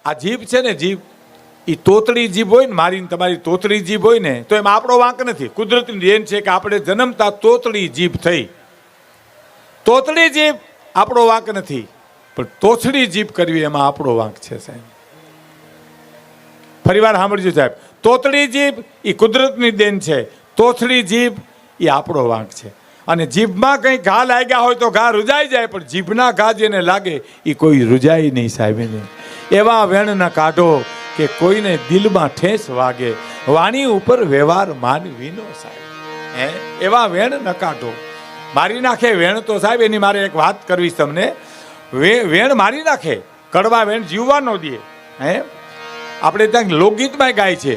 આ જીભ છે ને, જીભ એ તોતડી જીભ હોય ને, મારી તમારી તોતડી જીભ હોય ને, તો એમાં આપણો વાંક નથી. કુદરતની દેન છે કે આપણે જન્મતા તોતડી જીભ થઈ. તોતડી જીભ આપણો વાંક નથી, પણ તોછડી જીભ કરવી એમાં આપણો વાંક છે સાહેબ. ફરીવાર સાંભળજો સાહેબ, તોતડી જીભ એ કુદરતની દેન છે, તોછડી જીભ એ આપણો વાંક છે. અને જીભમાં કંઈ ઘા લાગ્યા હોય તો ઘા રૂજાઈ જાય, પણ જીભના ઘા જેને લાગે એ કોઈ રૂજાય નહીં સાહેબ. નહીં એવા વેણ ન કાઢો કે કોઈને દિલમાં ઠેસ વાગે, વાણી ઉપર વ્યવહાર માનવીનો સાહેબ. એવા વેણ ન કાઢો, મારી નાખે વેણ તો સાહેબ. એની મારે એક વાત કરવી તમને. વેણ મારી નાખે, કડવા વેણ જીવવા ન દે. આપણે ત્યાં લોકગીતમાં ગાય છે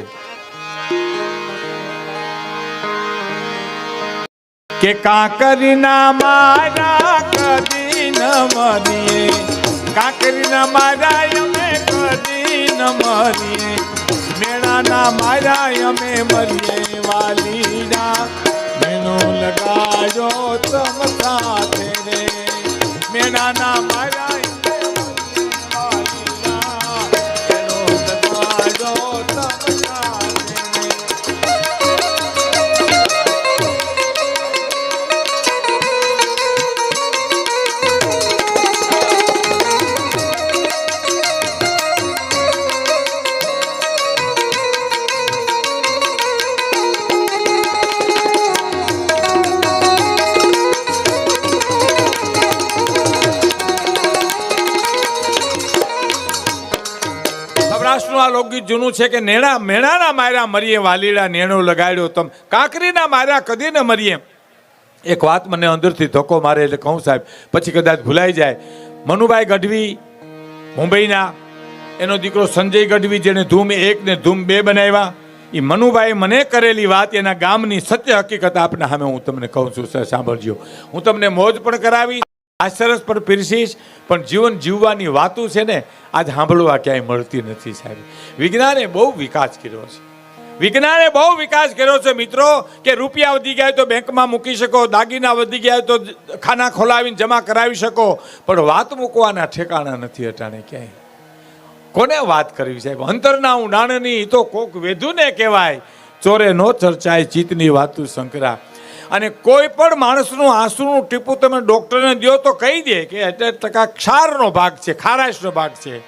કે કાંકરીના મારા કદી ન મરીએ, કાંકરીના મારા અમે કદી ન મરીએ, મેળાના મારા અમે મરીએ, વાલીના મેણો લગાડો તમ સાથે રે, મેળાના મારા લોકગીત જૂનું છે કે નેણા મેણાના માર્યા મરીએ, વાલીડા નેણો લગાડ્યો તમ, કાંકરીના માર્યા કદી ન મરીએ. એક વાત મને અંદરથી ધક્કો મારે એટલે કહું સાહેબ, પછી કદાચ ભૂલાઈ જાય. મનુભાઈ ગઢવી મુંબઈના, એનો દીકરો સંજય ગઢવી જેને ધૂમ 1 ને ધૂમ 2 બનાવ્યા, એ મનુભાઈ મને કરેલી વાત એના ગામની સત્ય હકીકત આપને સામે હું તમને કહું છું સર, સાંભળજો. હું તમને મોજ પણ કરાવી, આશ્ચર્ય પણ પીરસીશ, પણ જીવન જીવવાની વાતો છે ને આજ સાંભળવા ક્યાંય મળતી નથી સાહેબ. વિજ્ઞાને બહુ વિકાસ કર્યો છે, વિજ્ઞાને બહુ વિકાસ કર્યો છે મિત્રો, કે રૂપિયા વધી ગયા તો બેંકમાં મૂકી શકો, દાગીના વધી ગયા તો ખાના ખોલાવીને જમા કરાવી શકો, પણ વાત મૂકવાના ઠેકાણા નથી અટાણે ક્યાંય. કોને વાત કરવી સાહેબ? અંતરના ઊંડાણની તો કોક વેધુને કહેવાય, ચોરે નો ચર્ચાય ચિત્તની વાતું શંકરા. અને કોઈ પણ માણસનું આંસુનું ટીપું તમે ડોક્ટરને દો તો કહી દે કે 80% ક્ષારનો ભાગ છે, ખારાશનો ભાગ છે.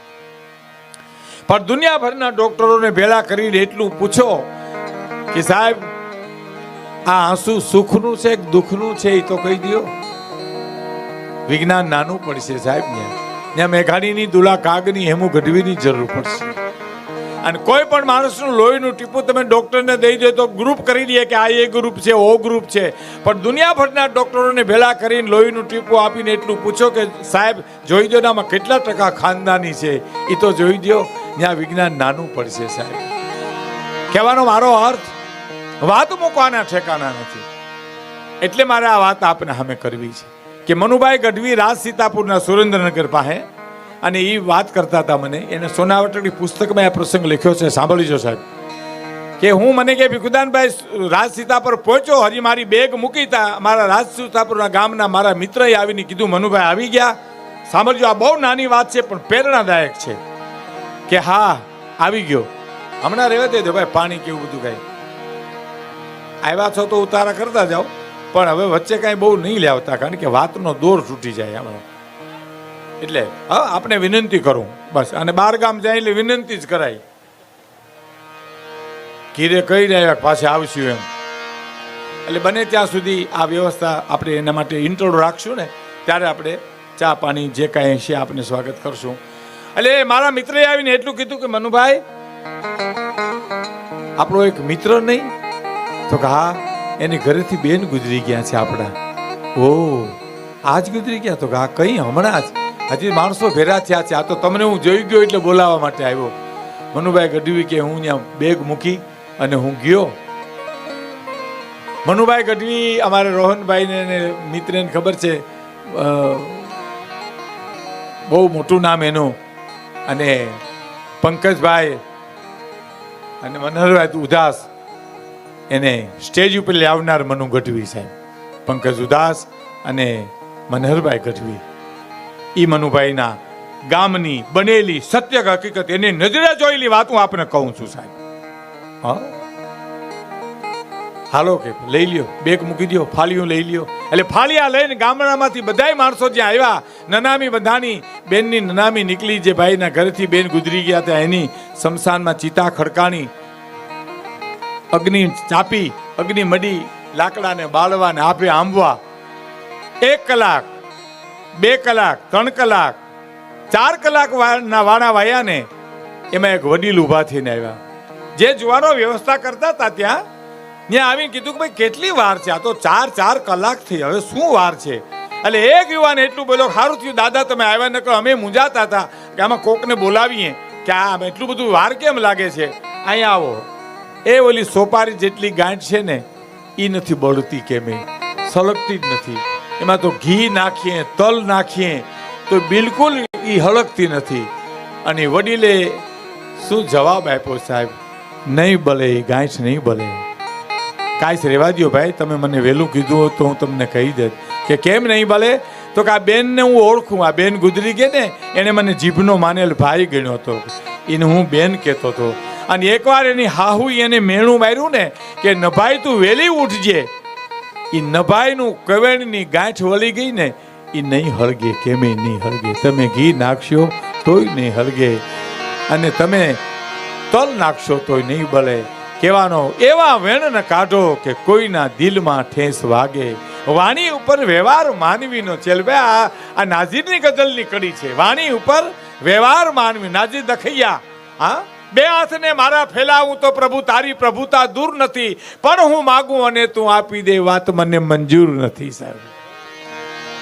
પણ દુનિયાભરના ડોક્ટરોને ભેળા કરીને એટલું પૂછો કે સાહેબ આ આંસુ સુખનું છે કે દુઃખનું છે, એ તો કહી દો. વિજ્ઞાન નાનું પડશે સાહેબ. ત્યાં મેઘાણીની દુલા કાગની હેમુ ગઢવીની જરૂર પડશે. અને કોઈ પણ માણસનું લોહીનું ટીપું તમે ડોક્ટરને દઈ દો તો ગ્રુપ કરી દે કે આ એ ગ્રુપ છે, ઓ ગ્રુપ છે. પણ દુનિયાભરના ડોક્ટરોને ભેળા કરીને લોહીનું ટીપું આપીને એટલું પૂછો કે સાહેબ જોઈ દો ને આમાં કેટલા ટકા ખાનદાની છે, એ તો જોઈ દો. ત્યાં વિજ્ઞાન નાનું પડશે સાહેબ. કહેવાનો મારો અર્થ વાત મૂકવાના ઠેકાણા નથી. એટલે મારે આ વાત આપને સામે કરવી છે કે મનુભાઈ ગઢવી રાજ સીતાપુરના સુરેન્દ્રનગર પાસે, અને એ વાત કરતા હતા મને, એને સોનાવટની પુસ્તકમાં આ પ્રસંગ લખ્યો છે, સાંભળીજો સાહેબ. કે હું મને કે ભીખુદાનભાઈ રાજ સીતાપુર પહોંચ્યો, હજી મારી બેગ મૂકી તા, મારા રાજ સીતાપુરના ગામના મારા મિત્રએ આવીને કીધું મનુભાઈ આવી ગયા. સાંભળજો, આ બહુ નાની વાત છે પણ પ્રેરણાદાયક છે. કે હા આવી ગયો, હમણાં રહેવા દે ભાઈ, પાણી કેવું બધું કાંઈ આવ્યા છો તો ઉતારા કરતા જાઓ, પણ હવે વચ્ચે કાંઈ બહુ નહીં લાવતા, કારણ કે વાતનો દોર તૂટી જાય હમણાં. એટલે હા આપણે વિનંતી કરું બસ, અને 12 ગામ જાય એટલે વિનંતી જ કરાય. ઘીરે કહી રહ્યા પાછે આવશું એમ. એટલે બને ત્યાં સુધી આ વ્યવસ્થા આપણે એના માટે ઇન્ટ્રો રાખશું ને, ત્યારે આપણે ચા પાણી જે કાંઈ છે આપણે સ્વાગત કરશું. એટલે મારા મિત્રએ આવીને એટલું કીધું કે મનુભાઈ આપણો એક મિત્ર નહીં? તો કે હા, એની ઘરેથી બેન ગુજરી ગયા છે આપણા. ઓ આજ ગુજરી ગયા? તો કે હા કઈ હમણાં જ, હજી માણસો ભેરા થયા છે. આ તો તમને હું જોઈ ગયો એટલે બોલાવવા માટે આવ્યો. મનુભાઈ ગઢવી કે હું ત્યાં બેગ મૂકી અને હું ગયો. મનુભાઈ ગઢવી અમારે રોહનભાઈને ને મિત્રને ખબર છે, બહુ મોટું નામ એનું, અને પંકજભાઈ અને મનહરભાઈ ઉદાસ, એને સ્ટેજ ઉપર લાવનાર મનુ ગઢવી સાહેબ. પંકજ ઉદાસ અને મનહરભાઈ ગઢવી, એ મનુભાઈના ગામની બનેલી સત્ય હકીકત એની નજરે જોયેલી વાત હું આપને કહું છું સાહેબ. હા, હાલો કે લઈ લ્યો, બેગ મૂકી દો, ફાળીયું લઈ લ્યો. એટલે ફાળિયા લઈને ગામડામાંથી બધાય માણસો જ્યાં આવ્યા, નનામી બધાની બેનની નનામી નીકળી, જે ભાઈના ઘરેથી બેન ગુજરી ગયા હતા એની શમશાનમાં ચિતા ખડકાણી, અગ્નિ ચાપી, અગ્નિ મડી, લાકડાને બાળવાને આપે આંબવા. 1 કલાક, 2 કલાક, 3 કલાક, 4 કલાક ના વાણા વાયા ને એમાં એક વડીલ ઉભા થઈને આવ્યા. જે જુવાનો વ્યવસ્થા કરતા હતા ત્યાં આવીને કીધું કે ભાઈ કેટલી વાર છે? આ તો 4 કલાક થઈ, હવે શું વાર છે? એટલે એક યુવાન એટલું બોલ્યો, સારું થયું દાદા તમે આવ્યા, નકર અમે મૂંઝાતા હતા કે આમાં કોકને બોલાવીએ કે આ એટલું બધું વાર કેમ લાગે છે, અહીંયા આવો. એ ઓલી સોપારી જેટલી ગાંઠ છે ને એ નથી બળતી, કેમ સળગતી જ નથી. એમાં તો ઘી નાખીએ, તલ નાખીએ તો બિલકુલ એ હળગતી નથી. અને વડીલે શું જવાબ આપ્યો સાહેબ? નહીં બળે, ગાંઠ નહીં બળે. કાંઈ રહેવા દો ભાઈ, તમે મને વહેલું કીધું હોત તો હું તમને કહી દેત કે કેમ નહીં બળે. તો કે આ બેનને હું ઓળખું, આ બેન ગુજરી ગઈ ને એને મને જીભનો માનેલ ભાઈ ગણ્યો હતો, એને હું બેન કહેતો હતો. અને એકવાર એની હાહુ એને મેણું માર્યું ને કે નભાઈ તું વહેલી ઉઠજે, એ નભાઈનું કવેણની ગાંઠ વળી ગઈ ને એ નહીં હળગે, કેમે નહીં હળગે. તમે ઘી નાખશો તોય નહીં હળગે, અને તમે તલ નાખશો તોય નહીં બળે. કહેવાનો એવા વેણ કાઢો કે કોઈના દિલમાં ઠેસ વાગે. વાણી ઉપર વ્યવહાર માનવીનો ચેલ. આ નાઝીરની ગઝલની કડી છે. વાણી ઉપર વ્યવહાર માનવી. નાઝીર દખૈયા, હા, 2 હાથને મારા ફેલાવું તો પ્રભુ તારી પ્રભુતા દૂર નથી, પણ હું માગું અને તું આપી દે વાત મને મંજૂર નથી. સાહેબ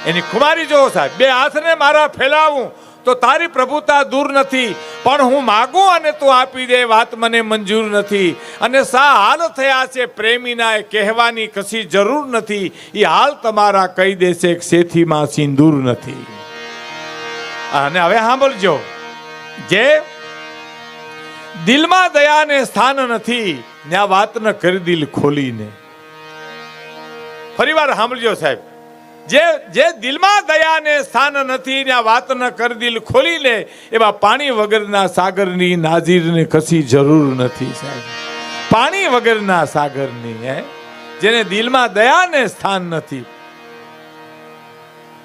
એની ખુમારી જો સાહેબ, 2 હાથને મારા ફેલાવું તો તારી પ્રભુતા દૂર નથી, પણ હું માગું અને તું આપી દે વાત મને મંજૂર નથી. અને સા હાલ થયા છે પ્રેમીના એ કહેવાની કશી જરૂર નથી, એ હાલ તમારા કહી દેશે શેથીમાં સિંદૂર નથી. અને હવે સાંભળજો, જે દિલમાં દયાને સ્થાન નથી ત્યાં વાત ન કરી દિલ ખોલીને. ફરી વાર સાંભળજો સાહેબ, જે દિલમાં દયાને સ્થાન નથી ત્યાં વાત ન કર દિલ ખોલીને, એવા પાણી વગરના સાગરની નાઝીરને કશી જરૂર નથી. સાહેબ પાણી વગરના સાગરની, જેને દિલમાં દયાને સ્થાન નથી.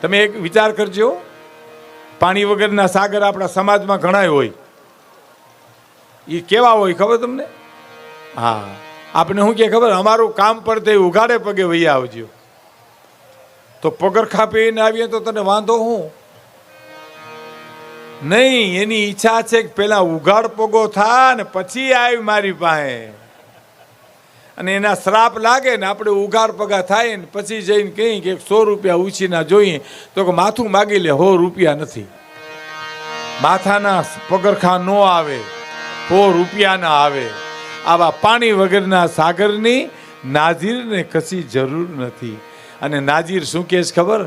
તમે એક વિચાર કરજો, પાણી વગરના સાગર આપણા સમાજમાં ઘણા હોય. એ કેવા હોય ખબર તમને? હા, આપણે શું કે ખબર? અમારું કામ પર તે ઉઘાડે પગે વહી આવજો. તો પગરખા પીને આવીએ તો તને વાંધો હું નહીં. એની ઈચ્છા છે કે પેલા ઉઘાડ પગો થા ને પછી આવી મારી પાસે. અને એના શ્રાપ લાગે ને આપણે ઉઘાડ પગા થાય ને પછી જઈને કહી કે 100 રૂપિયા ઉછીના જોઈએ, તો કે માથું માગી લે, 100 રૂપિયા નથી. માથાના પગરખા નો આવે, 100 રૂપિયા ના આવે. આવા પાણી વગરના સાગરની નાઝીરને કશી જરૂર નથી. અને નાઝીર શું કહે છે ખબર?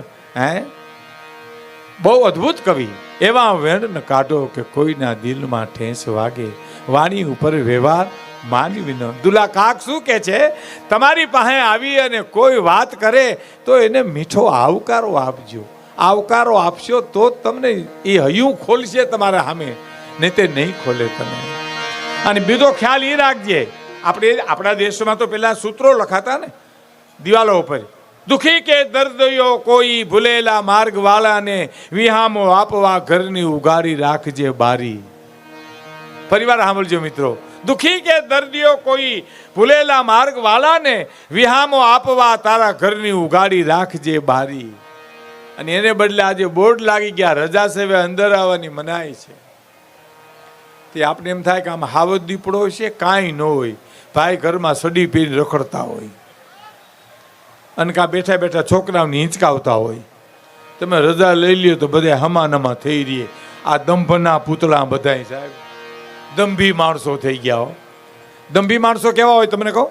બહુ અદ્ભુત કવિ. એવા વેણ કાઢો કે કોઈના દિલમાં ઠેસ વાગે. વાણી ઉપર વ્યવહાર માનવીનો. દુલા કાક શું કે છે? તમારી પાસે આવી અને કોઈ વાત કરે તો એને મીઠો આવકારો આપજો. આવકારો આપશો તો તમને એ હૈયું ખોલશે તમારા સામે, નહીં તે નહીં ખોલે તમે. અને બીજો ખ્યાલ એ રાખજે, આપણા દેશમાં તો પેલા સૂત્રો લખાતા ને દિવાલો ઉપર, દુખી કે દર્દયો કોઈ ભૂલેલા માર્ગ વાળાને વિહામો આપવા ઘરની ઉગાડી રાખજે બારી. ફરીવાર સાંભળજો મિત્રો, દુખી કે દર્દીઓ કોઈ ભૂલેલા માર્ગ વાળાને વિહામો આપવા તારા ઘરની ઉગાડી રાખજે બારી. અને એને બદલે આજે બોર્ડ લાગી ગયા, રજા સેવે અંદર આવવાની મનાઈ છે. તે આપણે એમ થાય કે આમ હાવજ દીપડો છે, કાંઈ ન હોય. ભાઈ ઘરમાં સડી પીને રખડતા હોય, અને કાં બેઠા બેઠા છોકરાઓને હિંચકાવતા હોય. તમે રજા લઈ લ્યો તો બધા હમાનમા થઈ રહીએ. આ દંભના પૂતળા બધા સાહેબ દંભી માણસો થઈ ગયા હો. દંભી માણસો કેવા હોય તમને કહો?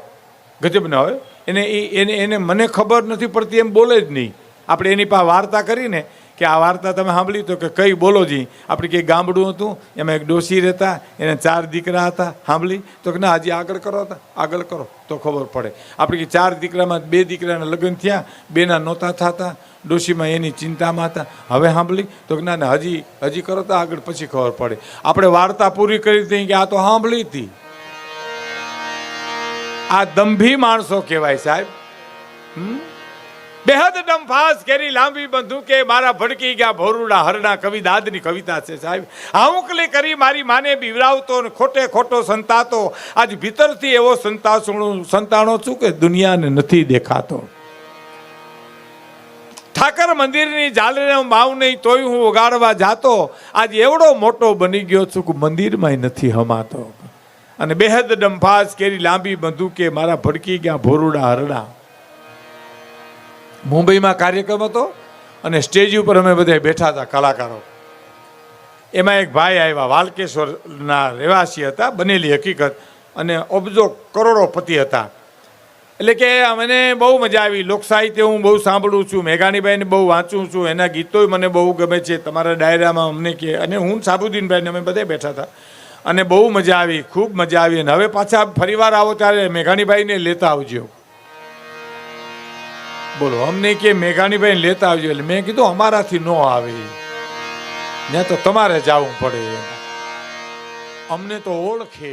ગજબ ના હોય. એને મને ખબર નથી પડતી એમ બોલે જ નહીં. આપણે એની પાસે વાર્તા કરીને કે આ વાર્તા તમે સાંભળી તો કે કઈ બોલો જી. આપણે કંઈ ગામડું હતું, એમાં એક ડોશી રહેતા, એને 4 દીકરા હતા. સાંભળી તો કે ના, હજી આગળ કરો હતા, આગળ કરો તો ખબર પડે. આપણે કે 4 દીકરામાં 2 દીકરાના લગ્ન થયા, 2ના નહોતા થતા, ડોશીમાં એની ચિંતામાં હતા. હવે સાંભળી તો ના ના હજી કરો તો આગળ પછી ખબર પડે. આપણે વાર્તા પૂરી કરી હતી કે આ તો સાંભળી હતી. આ દંભી માણસો કહેવાય સાહેબ. બેહદ ડંફાસ કેરી લાંબી બંદૂકે મારા ભડકી ગયા ભોરુડા હરણા કવિ દાદની કવિતા છે સાહેબ. હાઉકલી કરી મારી માને બીવરાવતો ને ખોટે ખોટો સંતાતો આજ ભીતરથી એવો સંતાણો છું કે દુનિયાને નથી દેખાતો. ઠાકર મંદિરની જાલને માવ નહીં તોય હું વગાડવા જાતો આજ એવડો મોટો બની ગયો છું કે મંદિરમાં નથી હમાતો. અને બેહદ ડંફાસ કેરી લાંબી બંદૂકે મારા ભડકી ગયા ભોરુડા હરણા. મુંબઈમાં કાર્યક્રમ હતો અને સ્ટેજ ઉપર અમે બધા બેઠા હતા કલાકારો. એમાં એક ભાઈ આવ્યા, વાલકેશ્વરના રહેવાસી હતા, બનેલી હકીકત, અને અબજો કરોડોપતિ હતા. એટલે કે મને બહુ મજા આવી. લોકસાહિત્ય હું બહુ સાંભળું છું, મેઘાણીભાઈને બહુ વાંચું છું, એના ગીતોય મને બહુ ગમે છે. તમારા ડાયરામાં અમને કે, અને હું સાબુદ્દીનભાઈને અમે બધા બેઠા હતા અને બહુ મજા આવી, ખૂબ મજા આવી. અને હવે પાછા ફરીવાર આવો ત્યારે મેઘાણીભાઈને લેતા આવજો. બોલો, અમને કે મેઘાણીભાઈ લેતા આવજો. એટલે મેં કીધું અમારાથી ન આવે, ત્યાં તો તમારે જવું પડે, અમને તો ઓળખે.